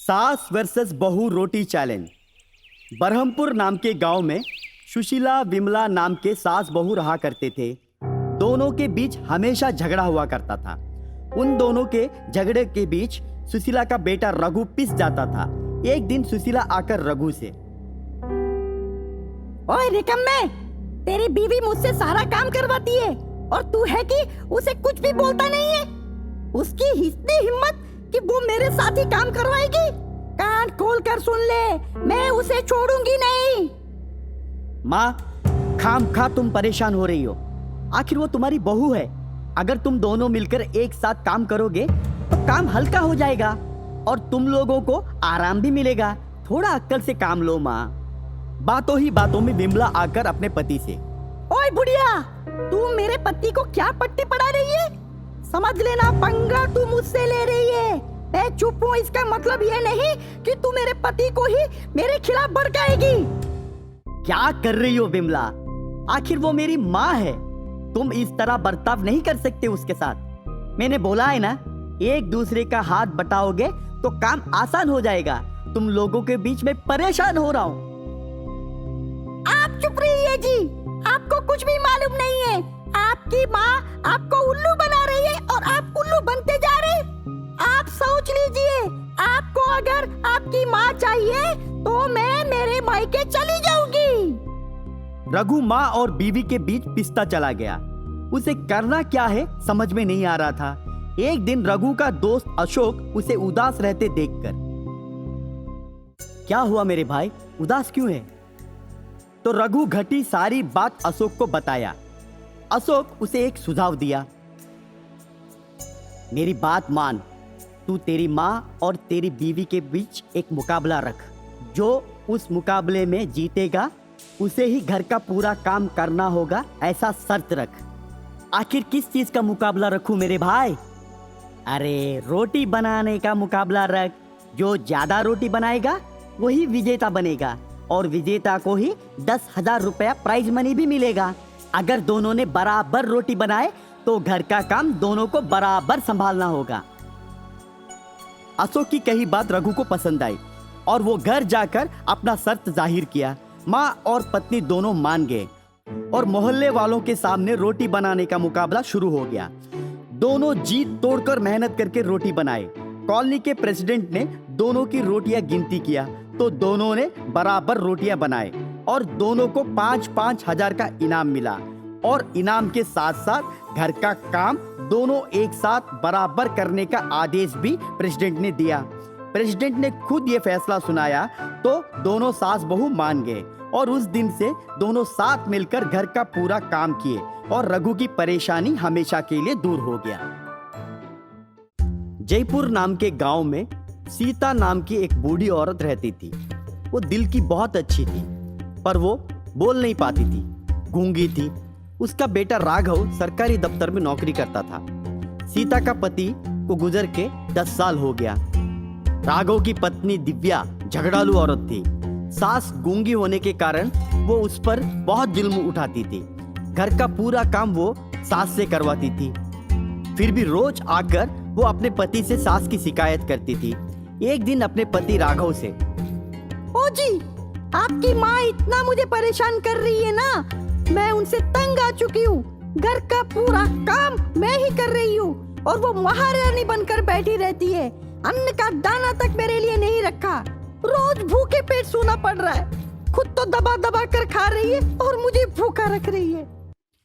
सास वर्सेस बहू रोटी चैलेंज। बरहमपुर नाम के गांव में सुशीला विमला नाम के सास बहू रहा करते थे। दोनों के बीच हमेशा झगड़ा हुआ करता था। उन दोनों के झगड़े के बीच सुशीला का बेटा रघु पिस जाता था। एक दिन सुशीला आकर रघु से, ओए निकम्मे, तेरी बीवी मुझसे सारा काम करवाती है और तू है कि उसे कुछ भी बोलता नहीं है। उसकी इतनी हिम्मत कि वो मेरे साथ ही काम करवाएगी। कान खोल कर सुन ले, मैं उसे छोड़ूंगी नहीं। माँ, खामखा तुम परेशान हो रही हो। आखिर वो तुम्हारी बहू है। अगर तुम दोनों मिलकर एक साथ काम करोगे तो काम हल्का हो जाएगा और तुम लोगों को आराम भी मिलेगा। थोड़ा अक्ल से काम लो माँ। बातों ही बातों में विमला आकर अपने पति से, ओए बुढ़िया, तू मेरे पति को क्या पट्टी पढ़ा रही है? समझ लेना, पंगा तू मुझसे ले रही है। मैं चुप हूँ, इसका मतलब ये नहीं कि तू मेरे पति को ही मेरे खिलाफ भड़काएगी। क्या कर रही हो विमला? आखिर वो मेरी माँ है। तुम इस तरह बर्ताव नहीं कर सकते उसके साथ। मैंने बोला है ना, एक दूसरे का हाथ बटाओगे तो काम आसान हो जाएगा। तुम लोगों के बीच में परेशान हो रहा हूँ। आप चुप रहिए जी, आपको कुछ भी मालूम नहीं है। आपकी माँ आपको उल्लू बना रही है और आप उल्लू बनते जा रहे। आप सोच लीजिए, आपको अगर आपकी माँ चाहिए तो मैं मेरे मायके चली जाऊंगी। रघु माँ और बीवी के बीच पिसता चला गया। उसे करना क्या है समझ में नहीं आ रहा था। एक दिन रघु का दोस्त अशोक उसे उदास रहते देखकर, क्या हुआ मेरे भाई, उदास क्यों है? तो रघु घटी सारी बात अशोक को बताया। अशोक उसे एक सुझाव दिया, मेरी बात मान, तू तेरी माँ और तेरी बीवी के बीच एक मुकाबला रख। जो उस मुकाबले में जीतेगा उसे ही घर का पूरा काम करना होगा, ऐसा शर्त रख। आखिर किस चीज का मुकाबला रखूं मेरे भाई? अरे रोटी बनाने का मुकाबला रख। जो ज्यादा रोटी बनाएगा वही विजेता बनेगा और विजेता को ही 10,000 रुपया प्राइज मनी भी मिलेगा। अगर दोनों ने बराबर रोटी बनाए तो घर का काम दोनों को बराबर संभालना होगा। अशोक की कही बात रघु को पसंद आई और वो घर जाकर अपना शर्त जाहिर किया। माँ और पत्नी दोनों मान गए और मोहल्ले वालों के सामने रोटी बनाने का मुकाबला शुरू हो गया। दोनों जी तोड़कर मेहनत करके रोटी बनाए। कॉलोनी के प्रेसिडेंट ने दोनों की रोटियां गिनती किया तो दोनों ने बराबर रोटियां बनाए और दोनों को 5-5 हजार का इनाम मिला। और इनाम के साथ साथ घर का काम दोनों एक साथ बराबर करने का आदेश भी प्रेसिडेंट ने दिया। प्रेसिडेंट ने खुद ये फैसला सुनाया तो दोनों सास बहू मान गए और उस दिन से दोनों साथ मिलकर घर का पूरा काम किए और रघु की परेशानी हमेशा के लिए दूर हो गया। जयपुर नाम के गांव में सीता नाम की एक बूढ़ी औरत रहती थी। वो दिल की बहुत अच्छी थी पर वो बोल नहीं पाती थी, गूंगी थी। उसका बेटा राघव सरकारी दफ्तर में नौकरी करता था। सीता का पति को गुजर के 10 साल हो गया। राघव की पत्नी दिव्या झगड़ालू औरत थी। सास गूंगी होने के कारण वो उस पर बहुत जुल्म उठाती थी। घर का पूरा काम वो सास से करवाती थी। फिर भी रोज आकर वो अपने पति से सास की शिकायत करती थी। एक दिन अपने पति राघव से, ओ जी, आपकी माँ इतना मुझे परेशान कर रही है ना, मैं उनसे तंग आ चुकी हूँ। घर का पूरा काम मैं ही कर रही हूँ और वो महारानी बनकर बैठी रहती है। अन्न का दाना तक मेरे लिए नहीं रखा। रोज भूखे पेट सोना पड़ रहा है। खुद तो दबा दबा कर खा रही है और मुझे भूखा रख रही है।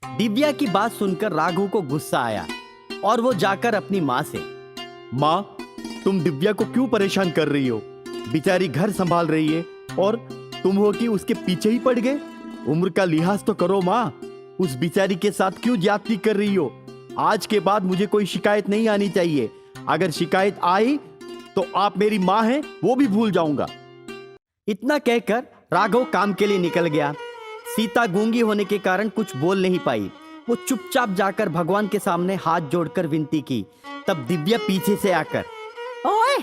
दिव्या की बात सुनकर राघव को गुस्सा आया और वो जाकर अपनी माँ से, माँ, तुम दिव्या को क्यों परेशान कर रही हो? बेचारी घर संभाल रही है और तुम हो कि उसके पीछे ही पड़ गए। उम्र का लिहाज तो करो माँ। उस बेचारी के साथ क्यों ज्यादती कर रही हो? आज के बाद मुझे कोई शिकायत नहीं आनी चाहिए। अगर शिकायत आई तो आप मेरी माँ हैं वो भी भूल जाऊंगा। इतना कहकर राघव काम के लिए निकल गया। सीता गूंगी होने के कारण कुछ बोल नहीं पाई। वो चुपचाप जाकर भगवान के सामने हाथ जोड़कर विनती की। तब दिव्या पीछे से आकर, ओए,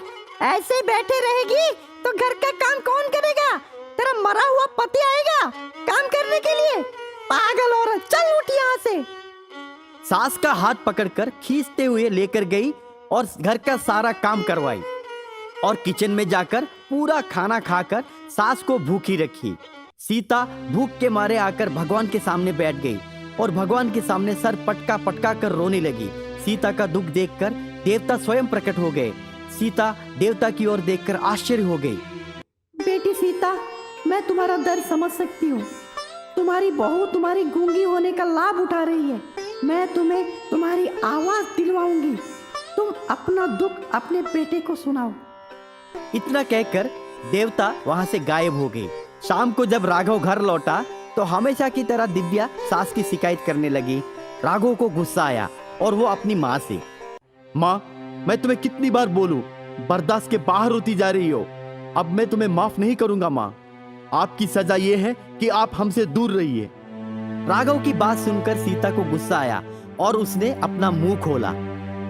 ऐसे बैठे रहेगी तो घर का काम कौन करेगा? तेरा मरा हुआ पति आएगा काम करने के लिए। पागल औरत, चल उठ यहाँ से। सास का हाथ पकड़कर खींचते हुए लेकर गई और घर का सारा काम करवाई। और किचन में जाकर पूरा खाना खाकर सास को भूखी रखी। सीता भूख के मारे आकर भगवान के सामने बैठ गई और भगवान के सामने सर पटका पटका कर रोने लगी। सीता का दुख देखकर देवता स्वयं प्रकट हो गए। सीता देवता की ओर देखकर आश्चर्य हो गई। बेटी सीता, मैं तुम्हारा दर्द समझ सकती हूँ। तुम्हारी बहू तुम्हारी गूंगी होने का लाभ उठा रही है। मैं तुम्हें तुम्हारी आवाज दिलवाऊंगी। तुम अपना दुख अपने बेटे को सुनाओ। इतना कहकर देवता वहां से गायब हो गई। शाम को जब राघव घर लौटा तो हमेशा की तरह दिव्या सास की शिकायत करने लगी। राघव को गुस्सा आया और वो अपनी माँ से, माँ, मैं तुम्हें कितनी बार बोलूं, बर्दाश्त के बाहर होती जा रही हो। अब मैं तुम्हें माफ नहीं करूंगा माँ। आपकी सजा ये है कि आप हमसे दूर रहिए। राघव की बात सुनकर सीता को गुस्सा आया और उसने अपना मुंह खोला।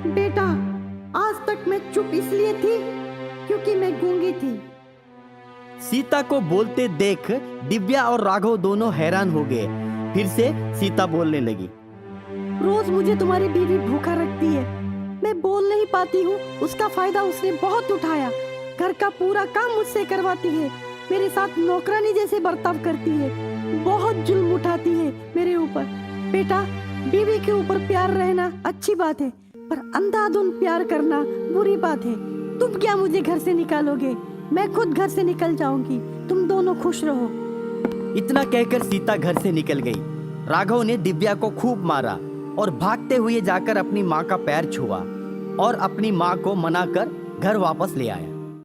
बेटा, आज तक मैं चुप इसलिए थी क्योंकि मैं गूंगी थी। सीता को बोलते देख दिव्या और राघव दोनों हैरान हो गए। फिर से सीता बोलने लगी। रोज मुझे तुम्हारी बीवी भूखा रखती है। मैं बोल नहीं पाती हूँ, उसका फायदा उसने बहुत उठाया। घर का पूरा काम मुझसे करवाती है। मेरे साथ नौकरानी जैसे बर्ताव करती है। बहुत जुल्म उठाती है मेरे ऊपर। बेटा, बीवी के ऊपर प्यार रहना अच्छी बात है, पर अंधाधुंध प्यार करना बुरी बात है। तुम क्या मुझे घर से निकालोगे? मैं खुद घर से निकल जाऊंगी। तुम दोनों खुश रहो। इतना कहकर सीता घर से निकल गई। राघव ने दिव्या को खूब मारा और भागते हुए जाकर अपनी माँ का पैर छुआ और अपनी माँ को मनाकर घर वापस ले आया।